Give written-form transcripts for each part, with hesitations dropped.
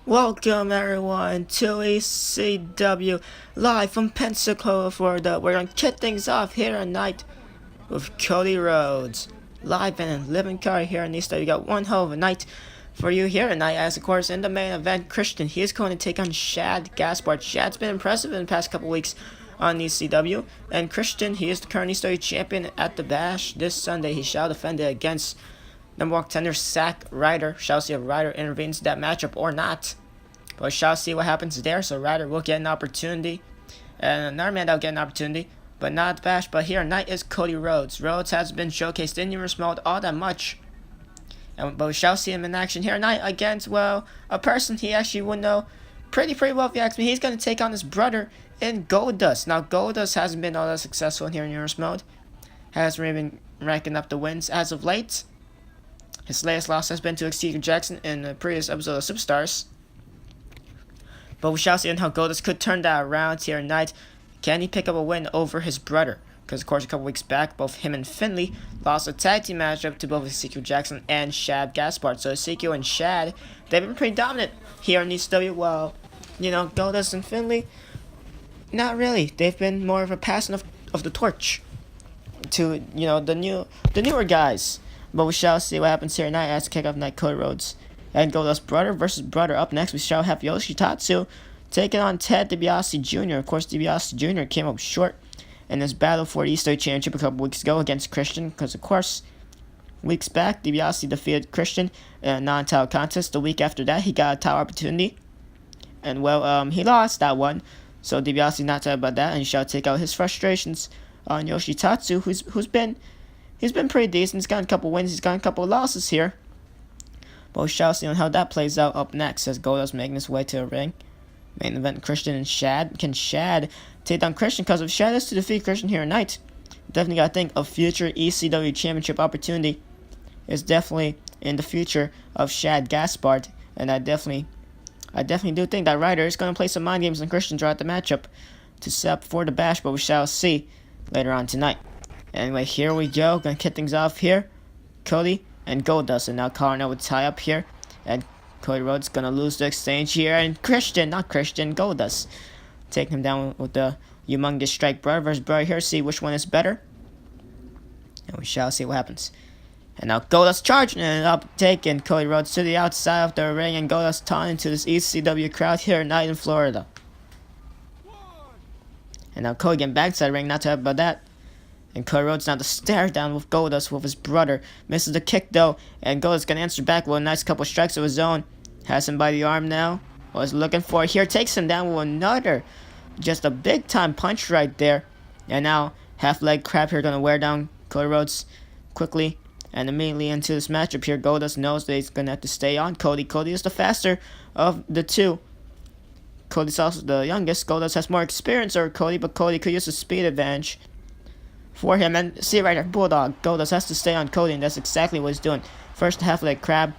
Welcome everyone to ECW live from Pensacola, Florida. We're gonna kick things off here tonight with Cody Rhodes. Live and living car here in ECW. We got one hell of a night for you here tonight, as of course in the main event, Christian, he is going to take on Shad Gaspard. Shad's been impressive in the past couple weeks on ECW, and Christian, he is the current ECW champion at the Bash. This Sunday he shall defend it against number one contender Zack Ryder. Shall see if Ryder intervenes in that matchup or not. But we shall see what happens there. So Ryder will get an opportunity. And another man that will get an opportunity. But not at the Bash. But here tonight is Cody Rhodes. Rhodes has been showcased in universe mode all that much. But we shall see him in action here tonight against, well, a person he actually would know pretty well if you ask me. He's going to take on his brother in Goldust. Now Goldust hasn't been all that successful here in universe mode. Hasn't really been racking up the wins as of late. His latest loss has been to Xavier Jackson in the previous episode of Superstars. But we shall see how Goldust could turn that around here tonight. Can he pick up a win over his brother? Because, of course, a couple weeks back, both him and Finley lost a tag team matchup to both Ezekiel Jackson and Shad Gaspard. So Ezekiel and Shad, they've been pretty dominant here in ECW. Well, you know, Goldust and Finley, not really. They've been more of a passing of the torch to, you know, the newer guys. But we shall see what happens here tonight as kick off night. Cody Rhodes and Goldust brother versus brother. Up next, we shall have Yoshi Tatsu taking on Ted DiBiase Jr. Of course, DiBiase Jr. came up short in this battle for the ECW Championship a couple weeks ago against Christian. Because, of course, weeks back, DiBiase defeated Christian in a non-title contest. The week after that, he got a title opportunity. And, well, he lost that one. So DiBiase not talking about that, and he shall take out his frustrations on Yoshi Tatsu, He's been pretty decent. He's gotten a couple wins. He's gotten a couple losses here. But we shall see on how that plays out up next as Goldust making his way to the ring. Main event, Christian and Shad. Can Shad take down Christian? Because if Shad is to defeat Christian here tonight, definitely got to think a future ECW Championship opportunity is definitely in the future of Shad Gaspard. And I definitely do think that Ryder is going to play some mind games on Christian throughout the matchup to set up for the Bash. But we shall see later on tonight. Anyway, here we go. Gonna kick things off here. Cody and Goldust. And now Carnell would tie up here. And Cody Rhodes gonna lose the exchange here. And Goldust. Taking him down with the humongous strike. Brother versus brother here. See which one is better. And we shall see what happens. And now Goldust charging and up, taking Cody Rhodes to the outside of the ring. And Goldust taunting to this ECW crowd here tonight in Florida. And now Cody getting back to the ring. Not to talk about that. And Cody Rhodes now to stare down with Goldust with his brother. Misses the kick though. And Goldust gonna answer back with a nice couple strikes of his own. Has him by the arm now. Was looking for it here. Takes him down with another. Just a big time punch right there. And now half leg crab here gonna wear down Cody Rhodes quickly. And immediately into this matchup here. Goldust knows that he's gonna have to stay on Cody. Cody is the faster of the two. Cody's also the youngest. Goldust has more experience over Cody. But Cody could use the speed advantage for him. And see right there, Bulldog. Goldust has to stay on Cody, and that's exactly what he's doing. First half leg crab,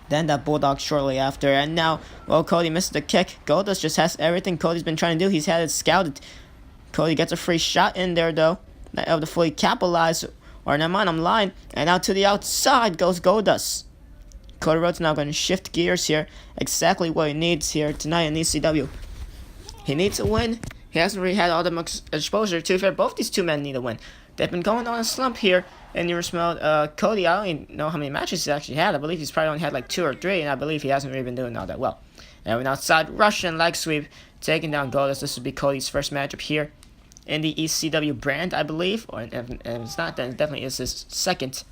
then that Bulldog shortly after. And now, well, Cody misses the kick. Goldust just has everything Cody's been trying to do. He's had it scouted. Cody gets a free shot in there, though. Not able to fully capitalize, or never mind, I'm lying. And out to the outside goes Goldust. Cody Rhodes now going to shift gears here. Exactly what he needs here tonight in ECW. He needs a win. He hasn't really had all that much exposure. To be fair, both these two men need a win. They've been going on a slump here in universe mode. Cody, I don't even know how many matches he's actually had. I believe he's probably only had like 2 or 3, and I believe he hasn't really been doing all that well. And we're outside, Russian leg sweep, taking down Goldust. This would be Cody's first matchup here in the ECW brand, I believe. Or if it's not, then it definitely is his second.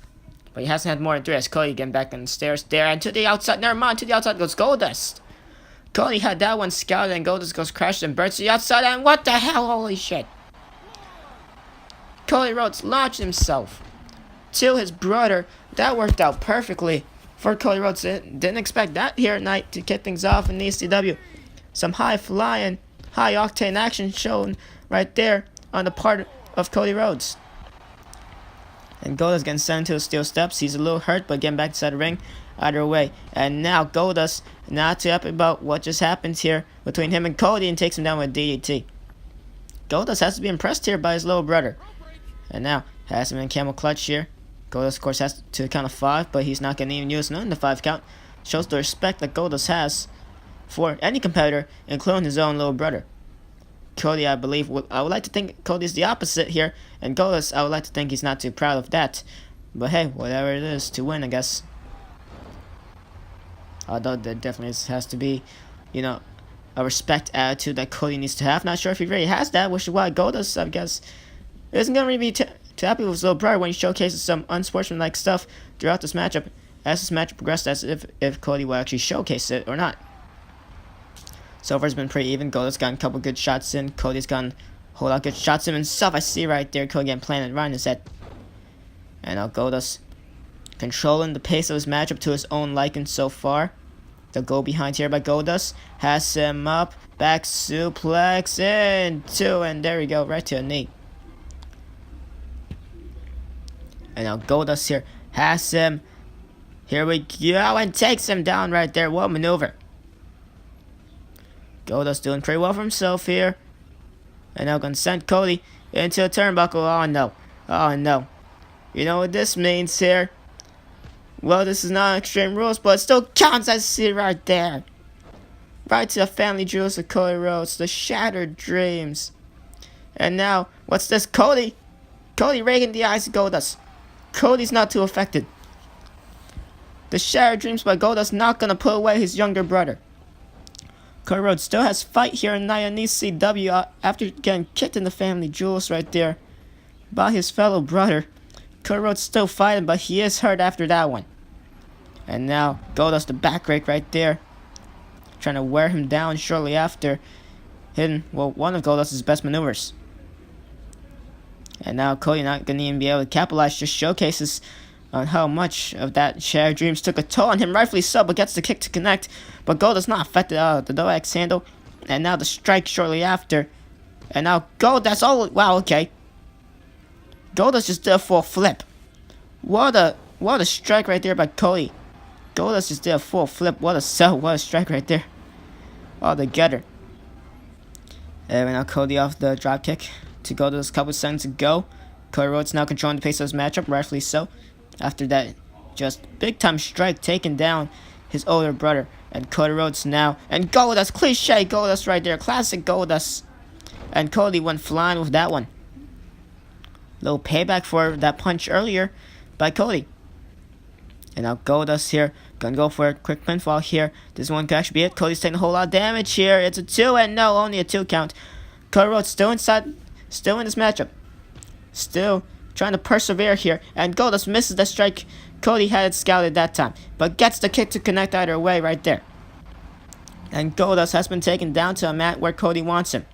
But he hasn't had more than 3 as Cody getting back on the stairs there. And to the outside, never mind, to the outside goes Goldust. Cody had that one scouted, and Goldust goes crashed and burns to the outside, and what the hell, holy shit. Cody Rhodes launched himself to his brother. That worked out perfectly for Cody Rhodes. Didn't expect that here tonight to kick things off in the ECW. Some high-flying, high-octane action shown right there on the part of Cody Rhodes. And Goldust getting sent to the steel steps. He's a little hurt, but getting back inside the ring either way. And now Goldust not too happy about what just happened here between him and Cody, and takes him down with DDT. Goldust has to be impressed here by his little brother. And now has him in camel clutch here. Goldust, of course, has to count of 5, but he's not going to even use none in the 5 count. Shows the respect that Goldust has for any competitor, including his own little brother. Cody, I believe, I would like to think Cody's the opposite here, and Goldust, I would like to think he's not too proud of that. But hey, whatever it is to win, I guess. Although there definitely has to be, you know, a respect attitude that Cody needs to have. Not sure if he really has that, which is why Goldust, I guess, isn't going to really be too happy with his little brother when he showcases some unsportsmanlike stuff throughout this matchup, as this matchup progressed, as if Cody will actually showcase it or not. So far, it's been pretty even. Goldust gotten a couple good shots in. Cody's gotten a whole lot of good shots in himself. I see right there, Cody getting planted right in his head. And now Goldust controlling the pace of his matchup to his own liking so far. The go behind here by Goldust has him up, back suplex into, and there we go, right to a knee. And now Goldust here has him. Here we go, and takes him down right there. What maneuver. Goldust doing pretty well for himself here. And now going to send Cody into a turnbuckle. Oh no. Oh no. You know what this means here? Well, this is not Extreme Rules, but it still counts. I see it right there. Right to the family jewels of Cody Rhodes. The shattered dreams. And now, what's this? Cody raking the eyes of Goldust. Cody's not too affected. The shattered dreams by Goldust not going to put away his younger brother. Cody Rhodes still has fight here in ECW after getting kicked in the family jewels right there by his fellow brother. Cody Rhodes still fighting, but he is hurt after that one. And now Goldust the back rake right there, trying to wear him down shortly after hitting, well, one of Goldust's best maneuvers. And now Cody not gonna even be able to capitalize, just showcases on how much of that shared dreams took a toll on him, rightfully so, but gets the kick to connect. But Goldust not affected out of the double axe handle, and now the strike shortly after. And now Goldust, oh wow, okay. Goldust just did a full flip. What a strike right there by Cody. Goldust just did a full flip. What a sell, what a strike right there. All together. And now Cody off the drop kick to Goldust a couple seconds ago. Cody Rhodes now controlling the pace of his matchup, rightfully so. After that, just big time strike taking down his older brother. And Cody Rhodes now. And Goldust, cliche Goldust right there. Classic Goldust. And Cody went flying with that one. Little payback for that punch earlier by Cody. And now Goldust here. Gonna go for a quick pinfall here. This one could actually be it. Cody's taking a whole lot of damage here. It's a 2, and no, only a 2 count. Cody Rhodes still inside, still in this matchup. Still trying to persevere here. And Goldust misses the strike Cody had it scouted that time, but gets the kick to connect either way right there. And Goldust has been taken down to a mat where Cody wants him.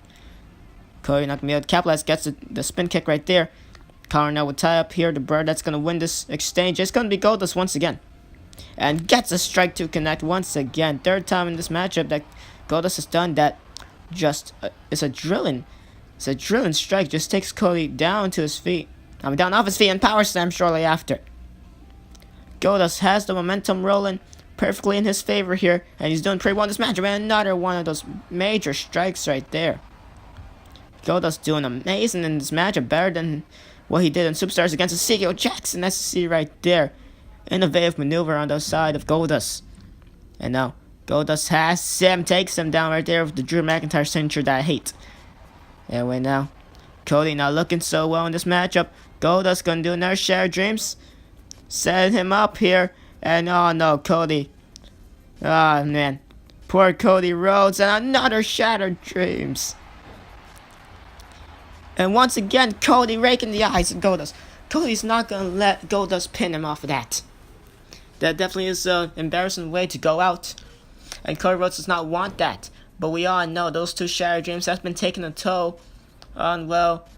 Cody not gonna be able to capitalize. Gets the spin kick right there. Connor now would tie up here. The bird that's gonna win this exchange. It's gonna be Goldust once again. And gets a strike to connect once again. Third time in this matchup that Goldust has done that. Just it's a drilling strike. Just takes Cody down to his feet. Down off his feet and power slam shortly after. Goldust has the momentum rolling perfectly in his favor here, and he's doing pretty well in this matchup. And another one of those major strikes right there. Goldust doing amazing in this matchup, better than what he did in Superstars against Ezekiel Jackson. That's see right there. Innovative maneuver on the side of Goldust. And now Goldust has him, takes him down right there with the Drew McIntyre signature that I hate. Anyway, now Cody not looking so well in this matchup. Goldust gonna do another share of dreams. Set him up here. And oh no, Cody. Ah man. Poor Cody Rhodes. And another shattered dreams. And once again, Cody raking the eyes of Goldust. Cody's not gonna let Goldust pin him off of that. That definitely is an embarrassing way to go out. And Cody Rhodes does not want that. But we all know those two shattered dreams have been taking a toll on, well,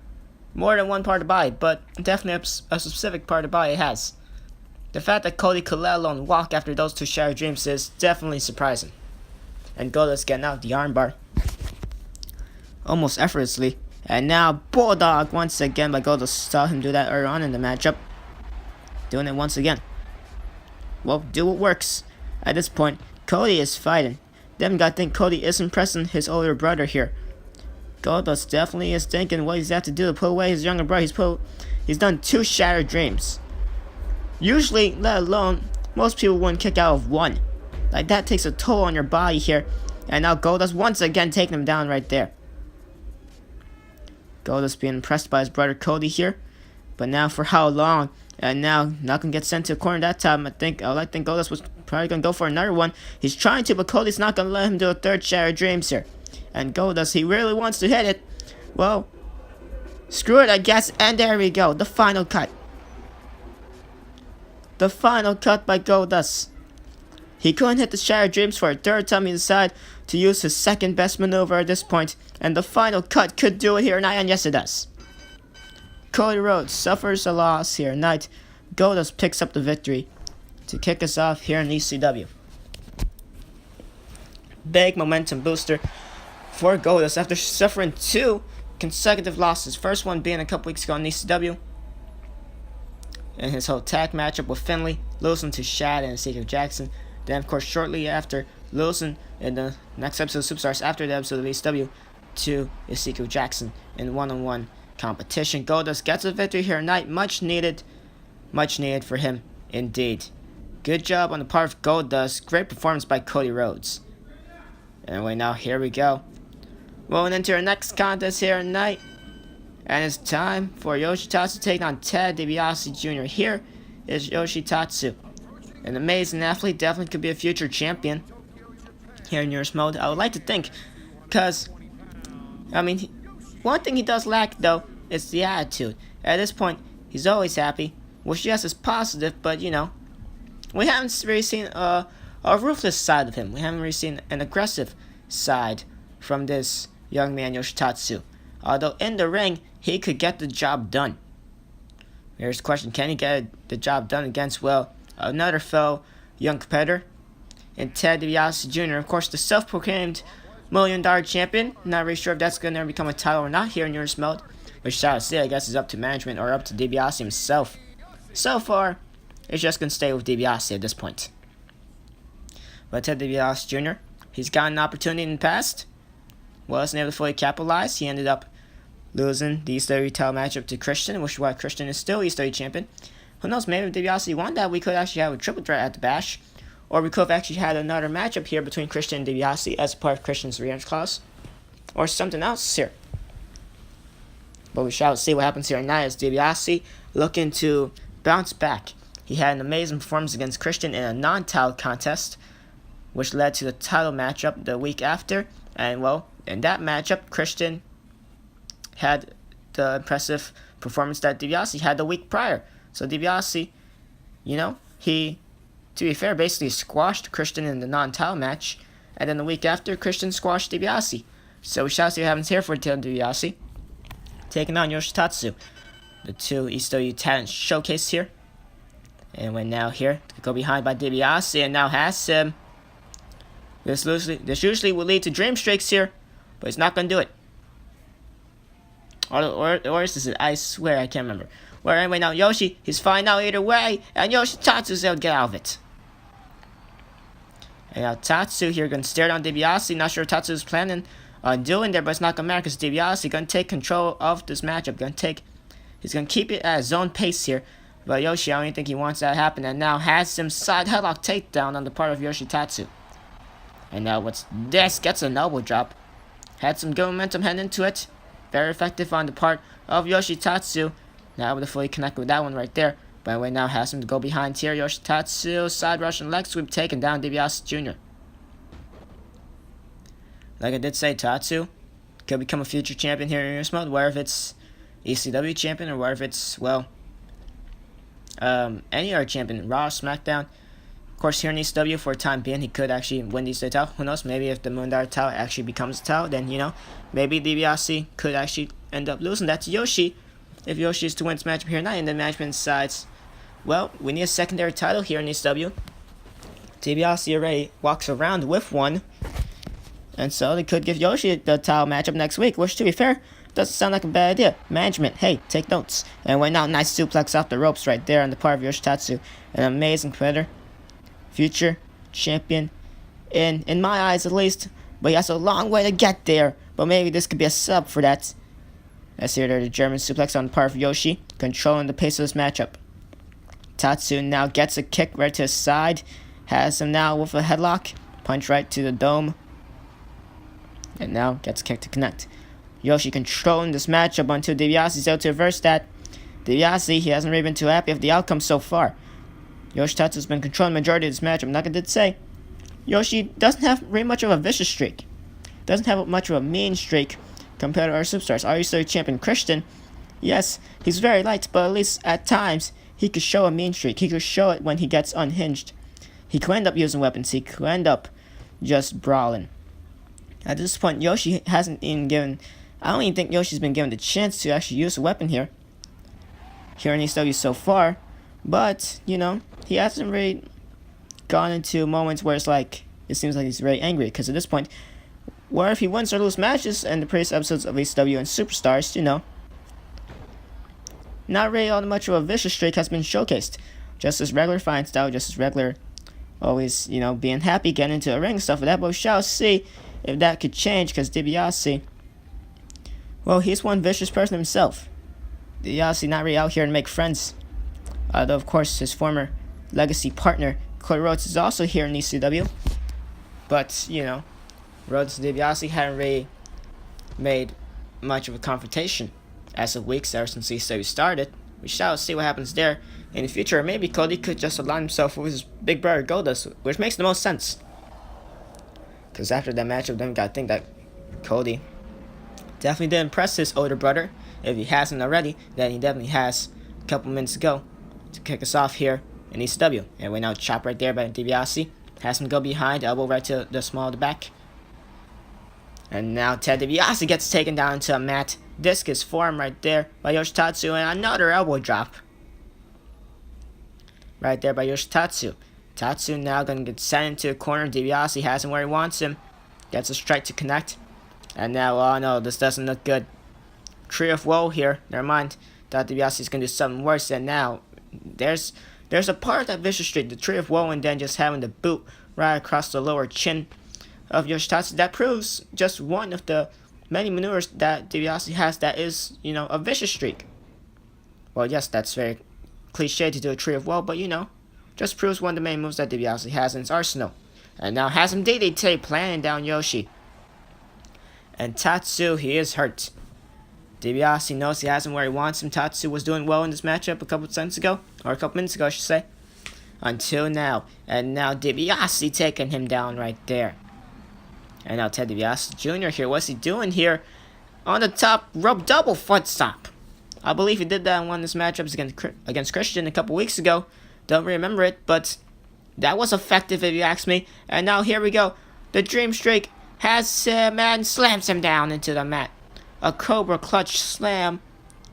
more than one part of the body, but definitely a specific part of the body it has. The fact that Cody could let alone walk after those two shattered dreams is definitely surprising. And Goldust getting out the armbar almost effortlessly. And now Bulldog once again by Goldust. Saw him do that earlier on in the matchup. Doing it once again. Well, do what works. At this point, Cody is fighting. Them gotta think Cody isn't pressing his older brother here. Goldust definitely is thinking what he's have to do to put away his younger brother. He's done 2 shattered dreams. Usually, let alone, most people wouldn't kick out of 1. Like, that takes a toll on your body here. And now Goldust once again taking him down right there. Goldust being impressed by his brother Cody here. But now for how long? And now not gonna get sent to a corner that time. I think Goldust was probably gonna go for another one. He's trying to, but Cody's not gonna let him do a third Shattered Dreams here. And Goldust, he really wants to hit it. Well, screw it, I guess. And there we go. The final cut. The final cut by Goldust. He couldn't hit the Shattered Dreams for a third time. He decided to use his second best maneuver at this point. And the final cut could do it here tonight. And yes, it does. Cody Rhodes suffers a loss here tonight. Goldust picks up the victory to kick us off here in ECW. Big momentum booster for Goldust after suffering 2 consecutive losses. First one being a couple weeks ago in ECW. And his whole tag matchup with Finlay, losing to Shad and Ezekiel Jackson. Then, of course, shortly after, losing in the next episode of Superstars, after the episode of ECW, to Ezekiel Jackson in one-on-one competition. Goldust gets a victory here tonight. Much needed for him, indeed. Good job on the part of Goldust. Great performance by Cody Rhodes. Anyway, now here we go. Rolling into our next contest here tonight. And it's time for Yoshi Tatsu taking on Ted DiBiase Jr. Here is Yoshi Tatsu. An amazing athlete, definitely could be a future champion here in Yours Mode. I would like to think, because, I mean, one thing he does lack, though, is the attitude. At this point, he's always happy, which, yes, is positive, but, you know, we haven't really seen a ruthless side of him. We haven't really seen an aggressive side from this young man, Yoshi Tatsu. Although, in the ring, he could get the job done. Here's the question, can he get the job done against, well, another fellow young competitor in Ted DiBiase Jr., of course, the self-proclaimed $1 million champion. Not really sure if that's going to become a title or not here in Yours Mode, which shall I say, I guess is up to management or up to DiBiase himself. So far, it's just going to stay with DiBiase at this point. But Ted DiBiase Jr., he's gotten an opportunity in the past, wasn't able to fully capitalize. He ended up losing the ECW title matchup to Christian, which is why Christian is still ECW champion. Who knows, maybe if DiBiase won that, we could actually have a triple threat at the Bash. Or we could have actually had another matchup here between Christian and DiBiase as part of Christian's revenge clause. Or something else here. But we shall see what happens here tonight as DiBiase looking to bounce back. He had an amazing performance against Christian in a non-title contest, which led to the title matchup the week after. And, well, in that matchup, Christian had the impressive performance that DiBiase had the week prior. So DiBiase, you know, he, to be fair, basically squashed Christian in the non-title match. And then the week after, Christian squashed DiBiase. So we shall see what happens here for Ted DiBiase taking on Yoshi Tatsu. The two ECW talents showcase here. And we're now here to go behind by DiBiase and now has him. This usually will lead to dream streaks here, but he's not going to do it. Or is this it? I swear I can't remember. Well, anyway, now Yoshi, he's fine now either way, and Yoshi Tatsu's able to get out of it. And now Tatsu here going to stare down DiBiase. Not sure what Tatsu is planning on doing there, but it's not going to matter because DiBiase going to take control of this matchup. He's going to keep it at his own pace here. But Yoshi, I don't even think he wants that to happen. And now has some side headlock takedown on the part of Yoshi Tatsu. And now what's this? Gets an elbow drop. Had some good momentum heading into it. Very effective on the part of Yoshi Tatsu. Now able to fully connect with that one right there. By the way, now has him to go behind here. Yoshi Tatsu, side Russian leg sweep, taking down DiBiase Jr. Like I did say, Tatsu could become a future champion here in Yours Mode. Whether if it's ECW champion or whether if it's, well, any other champion, Raw, Smackdown. Of course, here in ECW, for a time being, he could actually win the ECW title. Who knows? Maybe if the Moondar title actually becomes a title, then, you know, maybe DiBiase could actually end up losing that to Yoshi. If Yoshi is to win this matchup here tonight, and the management decides, well, we need a secondary title here in ECW. DiBiase already walks around with one. And so they could give Yoshi the title matchup next week, which, to be fair, doesn't sound like a bad idea. Management, hey, take notes. And right now, nice suplex off the ropes right there on the part of Yoshi Tatsu. An amazing competitor. Future champion, in my eyes at least, but he has a long way to get there. But maybe this could be a sub for that. Let's hear the German suplex on the part of Yoshi, controlling the pace of this matchup. Tatsu now gets a kick right to his side, has him now with a headlock, punch right to the dome. And now gets kicked to connect. Yoshi controlling this matchup until DiBiase's able to reverse that. DiBiase, he hasn't really been too happy with the outcome so far. Yoshi Tatsu's been controlling the majority of this matchup. I'm not gonna say Yoshi doesn't have very much of a vicious streak. Doesn't have much of a mean streak compared to our superstars. Our ECW champion Christian, yes, he's very light, but at least at times he could show a mean streak. He could show it when he gets unhinged. He could end up using weapons. He could end up just brawling. At this point, Yoshi hasn't even given... I don't even think Yoshi's been given the chance to actually use a weapon here in ECW so far. But, you know, he hasn't really gone into moments where it's like, it seems like he's very angry. Because at this point, where if he wins or loses matches in the previous episodes of ECW and Superstars, you know, not really all that much of a vicious streak has been showcased. Just as regular fine style, just as regular, always, you know, being happy, getting into a ring and stuff like that. But we shall see if that could change, because DiBiase, well, he's one vicious person himself. DiBiase not really out here to make friends. Although, of course, his former legacy partner, Cody Rhodes, is also here in ECW. But, you know, Rhodes and DiBiase haven't really made much of a confrontation as of weeks ever since ECW started. We shall see what happens there in the future. Or maybe Cody could just align himself with his big brother Goldust, which makes the most sense. Because after that matchup, then we gotta think that Cody definitely did impress his older brother. If he hasn't already, then he definitely has a couple minutes to go to kick us off here in ECW. And we now chop right there by DiBiase. Has him go behind, elbow right to the small of the back. And now Ted DiBiase gets taken down to a mat. Discus form right there by Yoshitatsu, and another elbow drop. Right there by Yoshitatsu. Tatsu now gonna get sent into a corner. DiBiase has him where he wants him. Gets a strike to connect. And now, oh no, this doesn't look good. Tree of Woe here. Never mind. Thought DiBiase is gonna do something worse. And now, there's a part of that vicious streak, the Tree of Woe, and then just having the boot right across the lower chin of Yoshitatsu. That proves just one of the many maneuvers that DiBiase has that is, you know, a vicious streak. Well, yes, that's very cliche to do a Tree of Woe, but you know, just proves one of the main moves that DiBiase has in his arsenal. And now has him DDT, planning down Yoshi. And Tatsu, he is hurt. DiBiase knows he has him where he wants him. Tatsu was doing well in this matchup a couple minutes ago, I should say. Until now. And now DiBiase taking him down right there. And now Ted DiBiase Jr. here. What's he doing here? On the top rope, double foot stomp. I believe he did that in one of his matchups against Christian a couple weeks ago. Don't remember it, but that was effective if you ask me. And now here we go. The Dream Streak has him and slams him down into the mat. A Cobra Clutch Slam.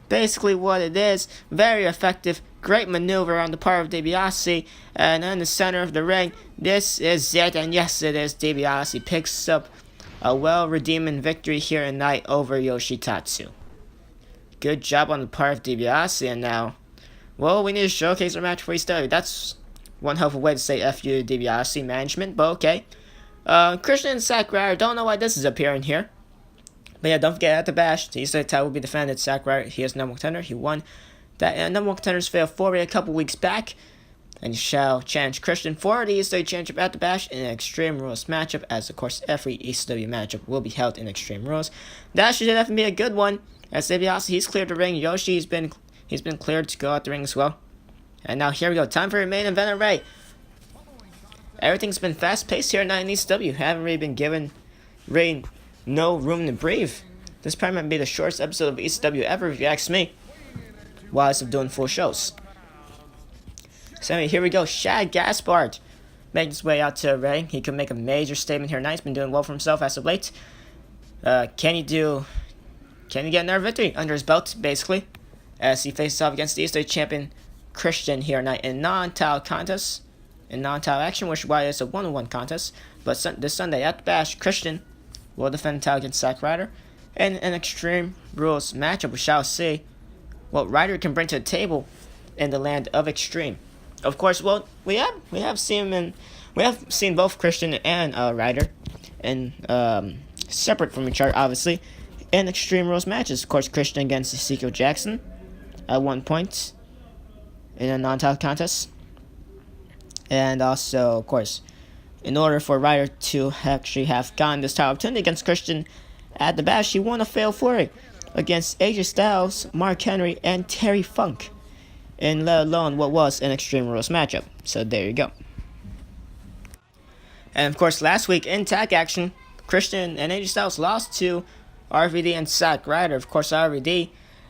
Basically what it is. Very effective. Great maneuver on the part of DiBiase. And in the center of the ring, this is it. And yes, it is. DiBiase picks up a well-redeeming victory here tonight over Yoshitatsu. Good job on the part of DiBiase. And now, well, we need to showcase our match for ECW. That's one hell of a way to say F you to DiBiase management, but okay. Christian and Zack Ryder, don't know why this is appearing here. But yeah, don't forget, at the Bash, the ECW title will be defended. Zack Ryder, he is number one contender. He won that number one contender's fail 4 a couple weeks back. And he shall challenge Christian for the ECW Championship at the Bash in an Extreme Rules matchup, as of course every ECW matchup will be held in Extreme Rules. That should definitely be a good one. As DiBiase, he's cleared the ring. Yoshi, he's been cleared to go out the ring as well. And now here we go. Time for your main event array. Everything's been fast-paced here tonight in ECW. Haven't really been given no room to breathe. This probably might be the shortest episode of ECW ever, if you ask me. While I'm doing full shows. So anyway, here we go. Shad Gaspard making his way out to the ring. He could make a major statement here tonight. He's been doing well for himself as of late. Can he get another victory under his belt, basically, as he faces off against the ECW champion Christian here tonight in non-title contest, in non-title action, which is why it's a 1-on-1 contest. But this Sunday at the Bash, Christian will defend the title against Zack Ryder in an Extreme Rules matchup. We shall see what Ryder can bring to the table in the land of Extreme. Of course, well, we have seen both Christian and Ryder, and separate from each other, obviously, in Extreme Rules matches. Of course, Christian against Ezekiel Jackson at one point in a non-title contest, and also, of course, in order for Ryder to actually have gotten this title opportunity against Christian at the Bash, he won a fatal 4 against AJ Styles, Mark Henry, and Terry Funk, and let alone what was an Extreme Rules matchup. So there you go. And of course, last week in tag action, Christian and AJ Styles lost to RVD and Zack Ryder. Of course, RVD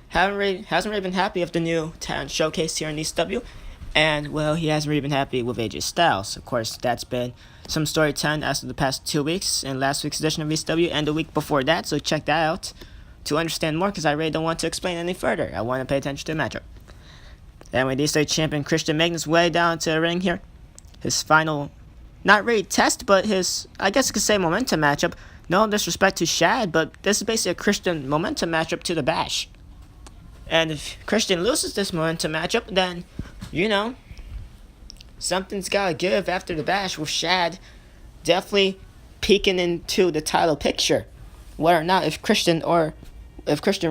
hasn't really been happy with the new talent showcase here in ECW, and well, he hasn't really been happy with AJ Styles. Of course, that's been some storytelling as of the past 2 weeks in last week's edition of ECW and the week before that, so check that out to understand more, because I really don't want to explain any further. I want to pay attention to the matchup. Anyway, the ECW champion Christian making his way down to the ring here. His final, not really test, but his, I guess you could say, momentum matchup. No disrespect to Shad, but this is basically a Christian momentum matchup to the Bash. And if Christian loses this momentum matchup, then, you know, something's gotta give after the Bash, with Shad definitely peeking into the title picture. Whether or not if Christian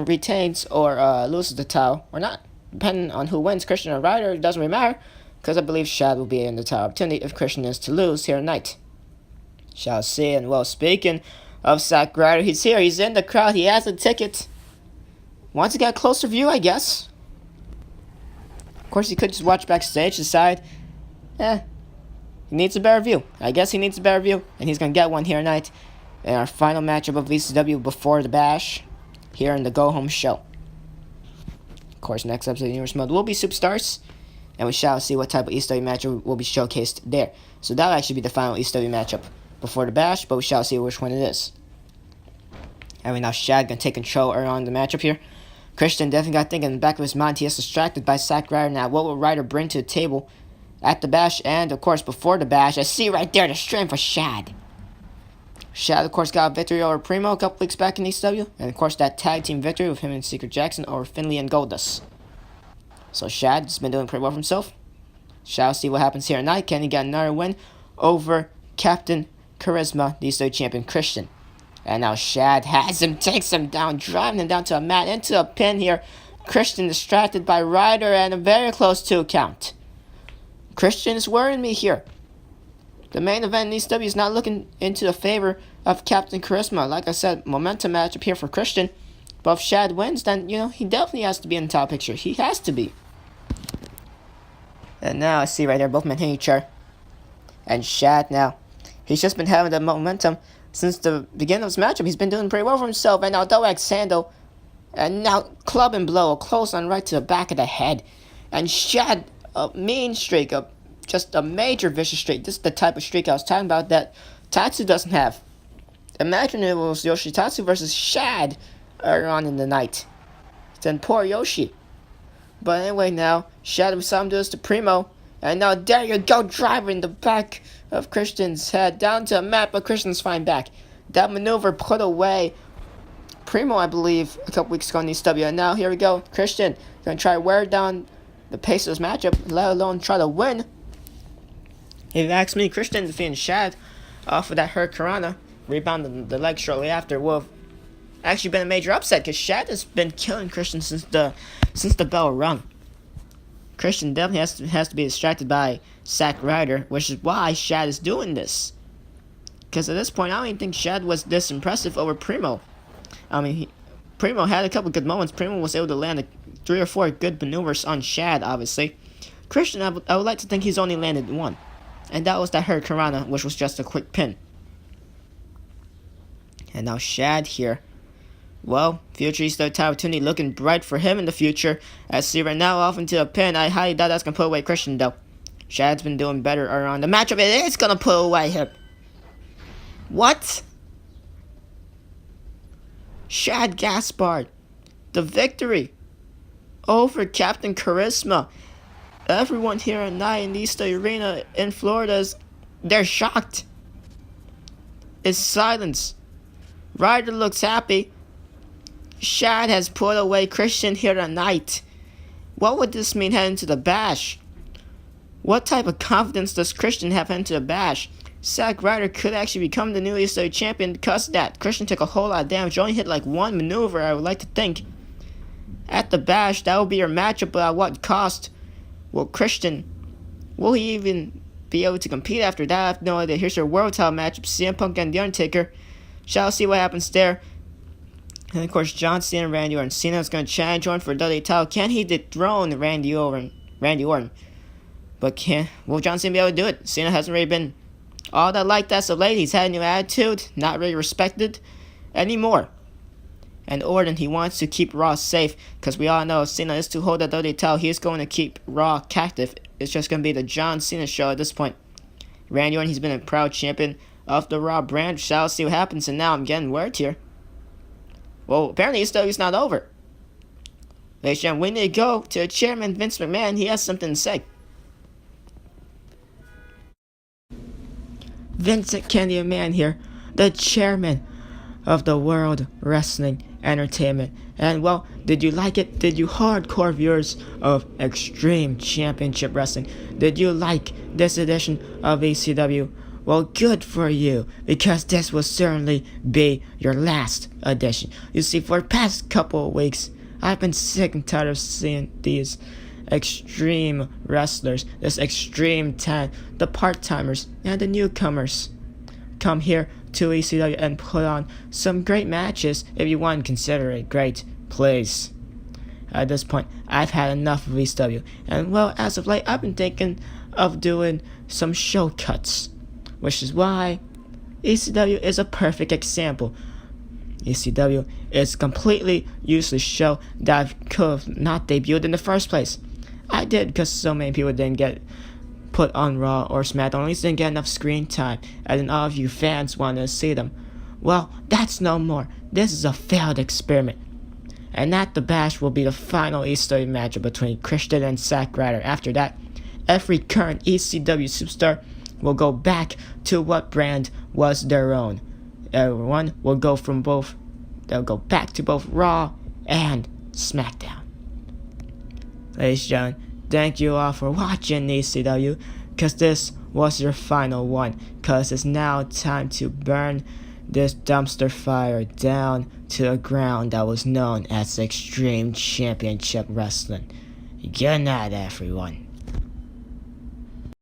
retains or loses the title or not, depending on who wins, Christian or Ryder, it doesn't really matter, because I believe Shad will be in the title opportunity if Christian is to lose here tonight. Shall see. And well, speaking of Zack Ryder, he's here, he's in the crowd, he has a ticket. Wants to get a closer view, I guess. Of course, he could just watch backstage, decide, he needs a better view. I guess he needs a better view, and he's going to get one here tonight in our final matchup of ECW before the Bash, here in the Go Home Show. Of course, next episode of Universe Mode will be Superstars, and we shall see what type of ECW matchup will be showcased there. So that'll actually be the final ECW matchup before the Bash, but we shall see which one it is. And we now Shad going to take control on the matchup here. Christian definitely got thinking in the back of his mind, he is distracted by Zack Ryder now. What will Ryder bring to the table at the Bash, and of course before the Bash? I see right there the strength of Shad. Shad, of course, got a victory over Primo a couple weeks back in ECW, and of course that tag team victory with him and Secret Jackson over Finley and Goldust. So Shad's been doing pretty well for himself. Shall see what happens here tonight. Can he get another win over Captain Charisma, the ECW champion Christian? And now Shad has him, takes him down, driving him down to a mat, into a pin here. Christian distracted by Ryder, and a very close 2 count. Christian is worrying me here. The main event in ECW is not looking into the favor of Captain Charisma. Like I said, momentum matchup here for Christian. But if Shad wins, then, you know, he definitely has to be in the top picture. He has to be. And now I see right there, both men hitting each other. And Shad now, he's just been having the momentum since the beginning of this matchup. He's been doing pretty well for himself. And now double axe handle. And now club and blow, a close on right to the back of the head. And Shad, a mean streak, just a major vicious streak. This is the type of streak I was talking about that Tatsu doesn't have. Imagine it was Yoshi Tatsu versus Shad earlier on in the night. Then poor Yoshi. But anyway, now Shad, we saw him do this to Primo. And now there you go, driving the back of Christian's head down to a mat, but Christian's fine back. That maneuver put away Primo, I believe, a couple weeks ago in ECW. And now here we go, Christian going to try to wear down the pace of this matchup, let alone try to win. If you ask me, Christian defeating Shad off of that Hurricanrana, rebounding the leg shortly after, would have actually been a major upset, because Shad has been killing Christian since the bell rung. Christian definitely has to be distracted by Zack Ryder, which is why Shad is doing this. Because at this point, I don't even think Shad was this impressive over Primo. I mean, Primo had a couple good moments. Primo was able to land 3 or 4 good maneuvers on Shad, obviously. Christian, I would like to think he's only landed 1. And that was that Hurricanrana, which was just a quick pin. And now Shad here. Well, future Easter title opportunity looking bright for him in the future. As see right now off into a pin. I highly doubt that's going to put away Christian, though. Shad's been doing better around the matchup. It is going to put away him. What? Shad Gaspard. The victory over Captain Charisma. Everyone here at night in the Easter Arena in Florida, they're shocked. It's silence. Ryder looks happy. Shad has put away Christian here tonight. What would this mean heading to the Bash? What type of confidence does Christian have heading to the Bash? Zack Ryder could actually become the new ECW champion because of that. Christian took a whole lot of damage. Only hit like 1 maneuver, I would like to think. At the Bash, that will be your matchup, but at what cost? Will he even be able to compete after that. I have no idea. Here's your world title matchup: CM Punk and The Undertaker. Shall see what happens there. And of course, John Cena and Randy Orton. Cena's going to challenge Orton for the WWE title. Can he dethrone Randy Orton? But will John Cena be able to do it? Cena hasn't really been all that like that of late. He's had a new attitude, not really respected anymore. And Orton, he wants to keep Raw safe, because we all know if Cena is to hold the WWE title, he's going to keep Raw captive. It's just going to be the John Cena show at this point. Randy Orton, he's been a proud champion of the Raw brand. Shall see what happens. And now I'm getting word here. Well, apparently ECW's not over. Ladies and gentlemen, we need to go to the chairman, Vince McMahon. He has something to say. Vincent Kennedy McMahon here, the chairman of the World Wrestling Entertainment. And well, did you like it? Did you hardcore viewers of Extreme Championship Wrestling, did you like this edition of ECW? Well, good for you, because this will certainly be your last edition. You see, for the past couple of weeks, I've been sick and tired of seeing these extreme wrestlers, this extreme talent, the part-timers and the newcomers come here to ECW and put on some great matches. If you want to consider it great, please. At this point, I've had enough of ECW, and well, as of late, I've been thinking of doing some show cuts, which is why ECW is a perfect example. ECW is a completely useless show that I could have not debuted in the first place. I did, because so many people didn't get put on Raw or Smackdown, at least didn't get enough screen time, and then all of you fans wanted to see them. Well, that's no more. This is a failed experiment. And at the Bash will be the final ECW matchup between Christian and Zack Ryder. After that, every current ECW superstar will go back to what brand was their own. Everyone will go from both. They'll go back to both Raw and Smackdown. Ladies and gentlemen, thank you all for watching ECW, because this was your final one, because it's now time to burn this dumpster fire down to the ground that was known as Extreme Championship Wrestling. Good night, everyone.